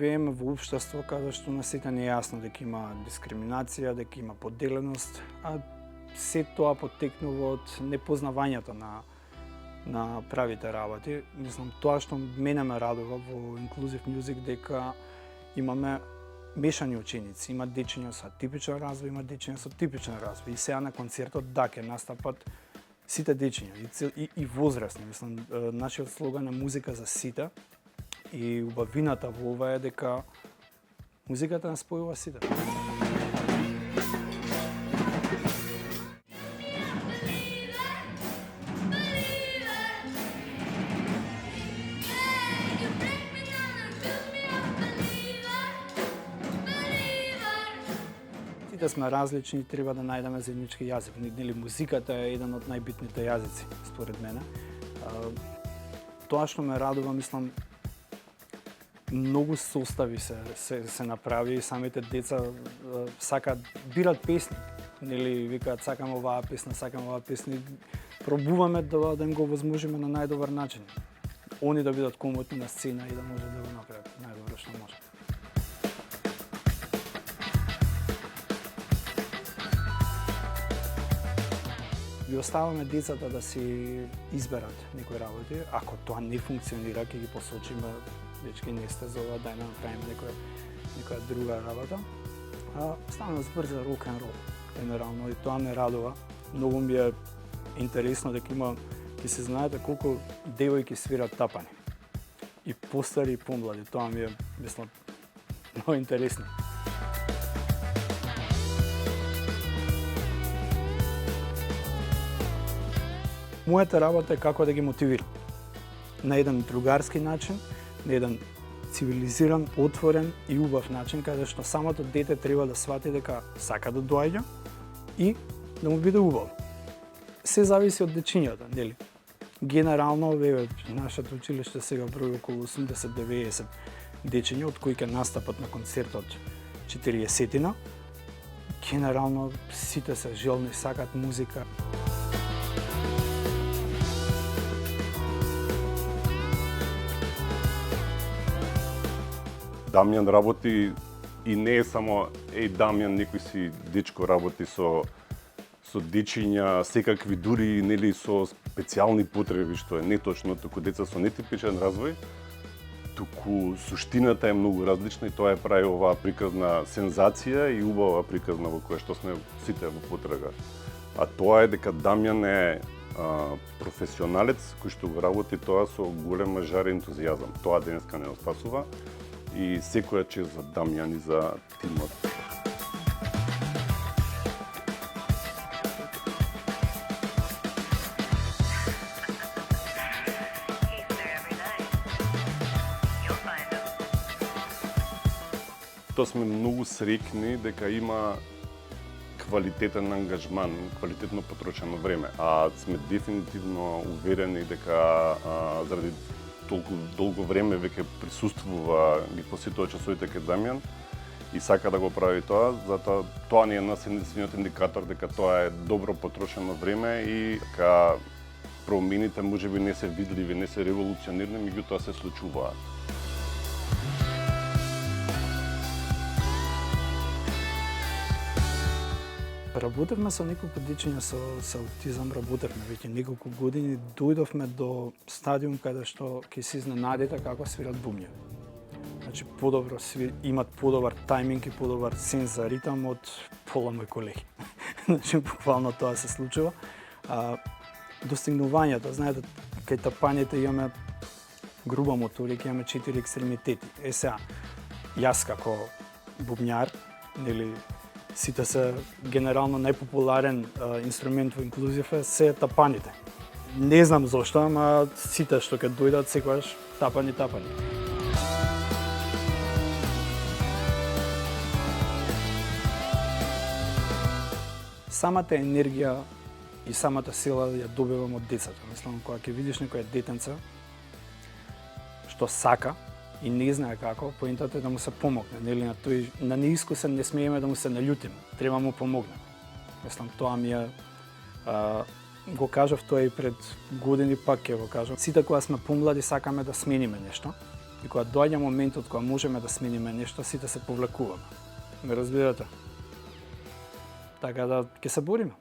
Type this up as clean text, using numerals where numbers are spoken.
Живееме во општество каде што на сите не е јасно дека има дискриминација, дека има поделеност, а се тоа потекнува од непознавањето на правите работи. Мислам, тоа што мене ме радува во Inclusive Music дека имаме мешани ученици, има дечиња со атипичен развој, има дечиња со типичен развој. И сега на концертот ќе настапат сите дечиња и возрастни. Мислам, нашиот слоган е музика за сите. И убавината во ова е дека музиката не спојува сите. Сите сме различни и треба да најдеме заеднички јазик. Нели музиката е еден од најбитните јазици, според мене. Тоа што ме радува, мислам, многу состави се направи и самите деца сакаат бират песни. Нели викаат сакам оваа песна. Пробуваме да им го возможиме на најдобар начин. Они да бидат комотни на сцена и да може да го направат најдобро што може. Ги оставаме децата да си изберат некои работи. Ако тоа не функционира, ќе ги посочиме: дечки, не сте за ова, дај да направиме некоја друга работа. Ставаме збор за рок-н-рол, генерално, и тоа ме радува. Многу ми е интересно дека ќе се знаете колку девојки свират тапани. И постари и помлади, тоа ми е, мислам, многу интересно. Мојата работа е како да ги мотивирам. На еден другарски начин, на еден цивилизиран, отворен и убав начин, каде што самото дете треба да свати дека сака да доаѓа и да му биде убаво. Се зависи од дечињата, нели? Генерално, нашето училиште сега брои околу 80-90 дечиња, од кои ќе настапат на концертот 40-тина. Генерално, сите се желни, сакат музика. Дамјан работи и не е само Дамјан, некој си дечко работи со дечиња, секакви, дури нели со специјални потреби, што е неточно, туку деца со нетипичен развој, туку суштината е многу различна и тоа е прави оваа приказна сензација и убава приказна во која што сме сите во потрага. А тоа е дека Дамјан е професионалец кој што го работи тоа со голема жар и ентузијазам. Тоа денеска не спасува. И секоја чест за Дамјан и за тимот. Тоа сме многу среќни дека има квалитетен ангажман, квалитетно потрочено време, а сме дефинитивно уверени дека заради толку долго време веќе присуствува, ги посетува часовите кај Дамјан и сака да го прави тоа, затоа тоа ни е единствениот индикатор дека тоа е добро потрошено време и дека промените можеби не се видливи, не се револуционирни, меѓутоа се случуваат. Работевме со неколку дечиња со аутизам, работевме веќе неколку години, дојдовме до стадиум каде што ќе се изненадите како свират бумња. Значи, имат подобар тајминг и подобар сенс за ритам од пола мои колеги. Значи, буквално тоа се случува. Достигнувањето, знаете, кај тапањето имаме груба моторика, имаме 4 екстремитети. Сега, јас како бубњар, нели, сите се генерално најпопуларен инструмент во инклузив се тапаните. Не знам зошто, ама сите што ќе дојдат секогаш тапани. Самата енергија и самата сила ја добивам од децата. Мислам, кога ќе видиш некоја детенце што сака и не знае како, поентата е да му се помогне. Нели, на неискусен не смееме да му се наљутиме, треба му помогнеме. Мислам, тоа ми е, го кажав тоа и пред години, пак ќе го кажам. Сите кога сме помлади сакаме да смениме нешто И кога доаѓа моментот кога можеме да смениме нешто, сите се повлекуваме. Ме разбирате? Така да ќе се бориме.